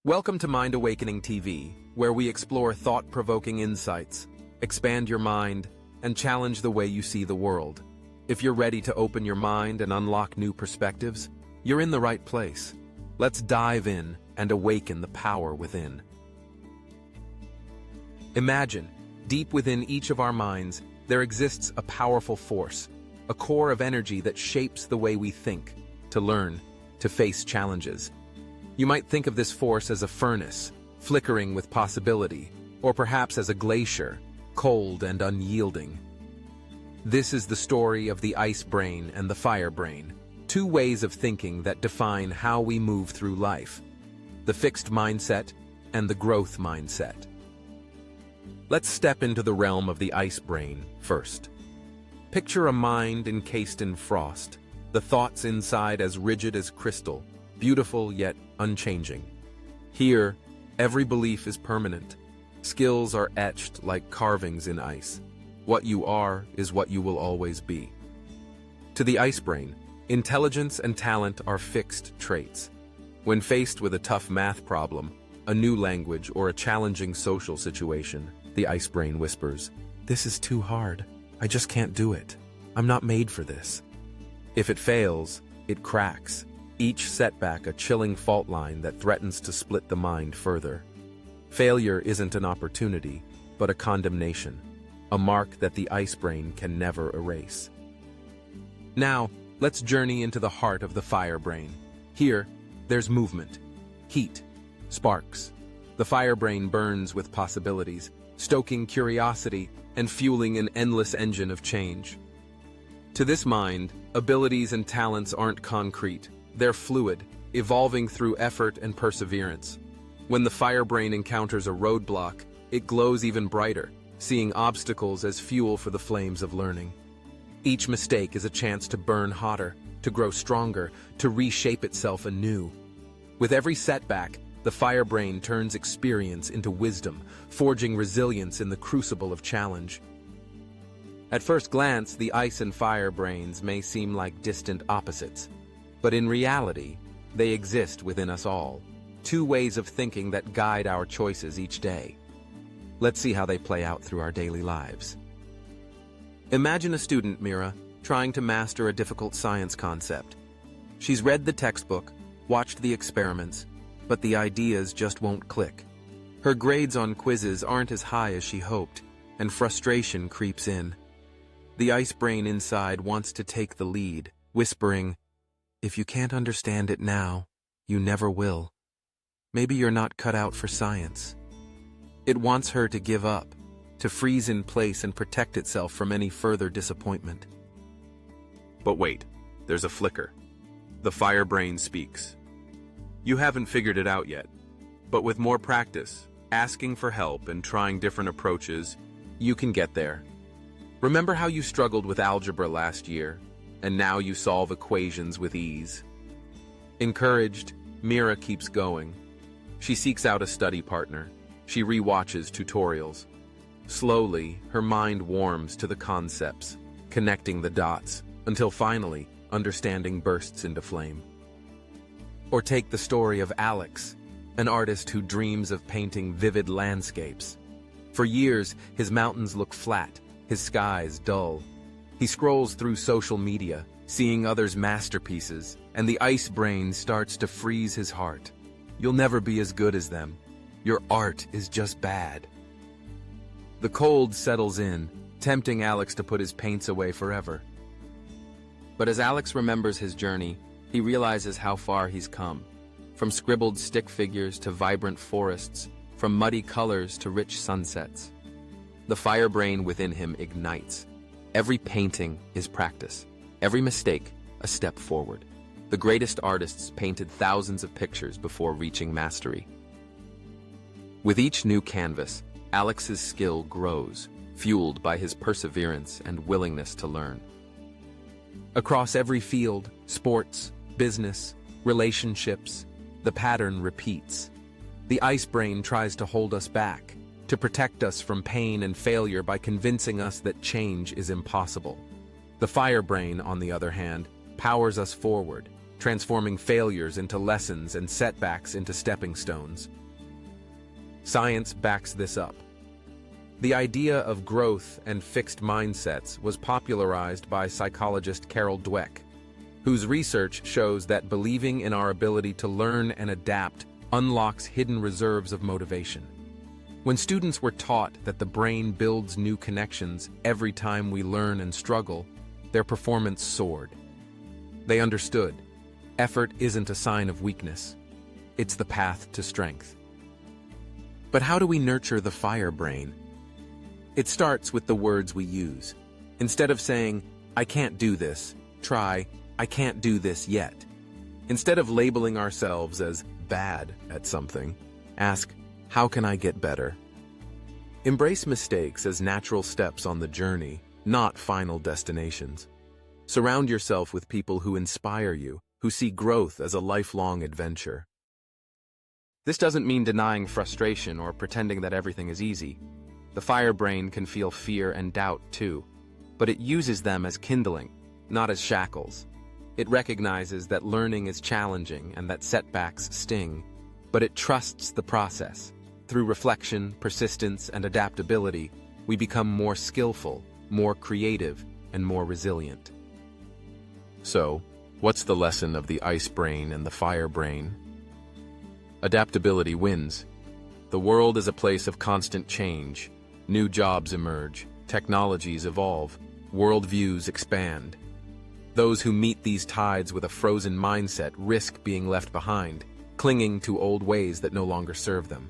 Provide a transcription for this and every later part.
Welcome to Mind Awakening TV, where we explore thought-provoking insights, expand your mind, and challenge the way you see the world. If you're ready to open your mind and unlock new perspectives, you're in the right place. Let's dive in and awaken the power within. Imagine, deep within each of our minds, there exists a powerful force, a core of energy that shapes the way we think, to learn, to face challenges. You might think of this force as a furnace, flickering with possibility, or perhaps as a glacier, cold and unyielding. This is the story of the ice brain and the fire brain, two ways of thinking that define how we move through life: the fixed mindset and the growth mindset. Let's step into the realm of the ice brain first. Picture a mind encased in frost, the thoughts inside as rigid as crystal, beautiful yet unchanging. Here, every belief is permanent. Skills are etched like carvings in ice. What you are is what you will always be. To the ice brain, intelligence and talent are fixed traits. When faced with a tough math problem, a new language, or a challenging social situation, the ice brain whispers, "This is too hard. I just can't do it. I'm not made for this." If it fails, it cracks, each setback a chilling fault line that threatens to split the mind further. Failure isn't an opportunity, but a condemnation, a mark that the ice brain can never erase. Now, let's journey into the heart of the fire brain. Here, there's movement, heat, sparks. The fire brain burns with possibilities, stoking curiosity and fueling an endless engine of change. To this mind, abilities and talents aren't concrete. They're fluid, evolving through effort and perseverance. When the fire brain encounters a roadblock, it glows even brighter, seeing obstacles as fuel for the flames of learning. Each mistake is a chance to burn hotter, to grow stronger, to reshape itself anew. With every setback, the fire brain turns experience into wisdom, forging resilience in the crucible of challenge. At first glance, the ice and fire brains may seem like distant opposites, but in reality, they exist within us all, two ways of thinking that guide our choices each day. Let's see how they play out through our daily lives. Imagine a student, Mira, trying to master a difficult science concept. She's read the textbook, watched the experiments, but the ideas just won't click. Her grades on quizzes aren't as high as she hoped, and frustration creeps in. The ice brain inside wants to take the lead, whispering, "If you can't understand it now, you never will. Maybe you're not cut out for science." It wants her to give up, to freeze in place and protect itself from any further disappointment. But wait, there's a flicker. The fire brain speaks. You haven't figured it out yet, but with more practice, asking for help and trying different approaches, you can get there. Remember how you struggled with algebra last year, and now you solve equations with ease? Encouraged, Mira keeps going. She seeks out a study partner. She rewatches tutorials. Slowly, her mind warms to the concepts, connecting the dots, until finally, understanding bursts into flame. Or take the story of Alex, an artist who dreams of painting vivid landscapes. For years, his mountains look flat, his skies dull. He scrolls through social media, seeing others' masterpieces, and the ice brain starts to freeze his heart. You'll never be as good as them. Your art is just bad. The cold settles in, tempting Alex to put his paints away forever. But as Alex remembers his journey, he realizes how far he's come. From scribbled stick figures to vibrant forests, from muddy colors to rich sunsets. The fire brain within him ignites. Every painting is practice. Every mistake, a step forward. The greatest artists painted thousands of pictures before reaching mastery. With each new canvas, Alex's skill grows, fueled by his perseverance and willingness to learn. Across every field, sports, business, relationships, the pattern repeats. The ice brain tries to hold us back, to protect us from pain and failure by convincing us that change is impossible. The fire brain, on the other hand, powers us forward, transforming failures into lessons and setbacks into stepping stones. Science backs this up. The idea of growth and fixed mindsets was popularized by psychologist Carol Dweck, whose research shows that believing in our ability to learn and adapt unlocks hidden reserves of motivation. When students were taught that the brain builds new connections every time we learn and struggle, their performance soared. They understood, effort isn't a sign of weakness. It's the path to strength. But how do we nurture the fire brain? It starts with the words we use. Instead of saying, "I can't do this," try, "I can't do this yet." Instead of labeling ourselves as bad at something, ask, "How can I get better?" Embrace mistakes as natural steps on the journey, not final destinations. Surround yourself with people who inspire you, who see growth as a lifelong adventure. This doesn't mean denying frustration or pretending that everything is easy. The fire brain can feel fear and doubt too, but it uses them as kindling, not as shackles. It recognizes that learning is challenging and that setbacks sting, but it trusts the process. Through reflection, persistence, and adaptability, we become more skillful, more creative, and more resilient. So, what's the lesson of the ice brain and the fire brain? Adaptability wins. The world is a place of constant change. New jobs emerge, technologies evolve, worldviews expand. Those who meet these tides with a frozen mindset risk being left behind, clinging to old ways that no longer serve them.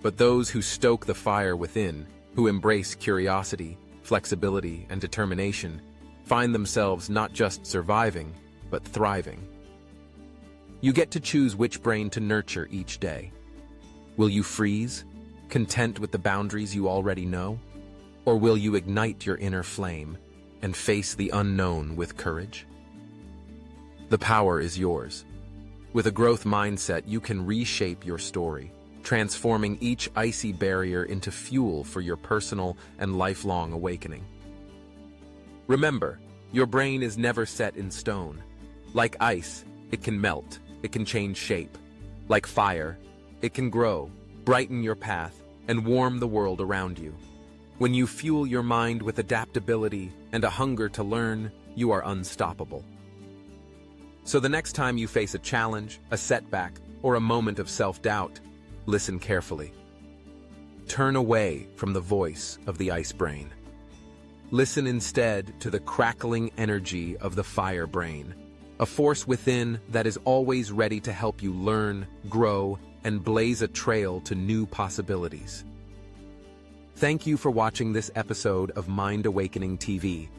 But those who stoke the fire within, who embrace curiosity, flexibility, and determination, find themselves not just surviving, but thriving. You get to choose which brain to nurture each day. Will you freeze, content with the boundaries you already know? Or will you ignite your inner flame and face the unknown with courage? The power is yours. With a growth mindset, you can reshape your story, transforming each icy barrier into fuel for your personal and lifelong awakening. Remember, your brain is never set in stone. Like ice, it can melt, it can change shape. Like fire, it can grow, brighten your path, and warm the world around you. When you fuel your mind with adaptability and a hunger to learn, you are unstoppable. So the next time you face a challenge, a setback, or a moment of self-doubt, listen carefully. Turn away from the voice of the ice brain. Listen instead to the crackling energy of the fire brain, a force within that is always ready to help you learn, grow, and blaze a trail to new possibilities. Thank you for watching this episode of Mind Awakening TV.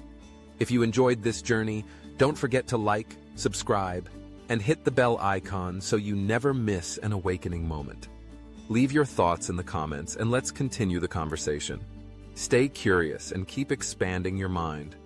If you enjoyed this journey, don't forget to like, subscribe, and hit the bell icon so you never miss an awakening moment. Leave your thoughts in the comments and let's continue the conversation. Stay curious and keep expanding your mind.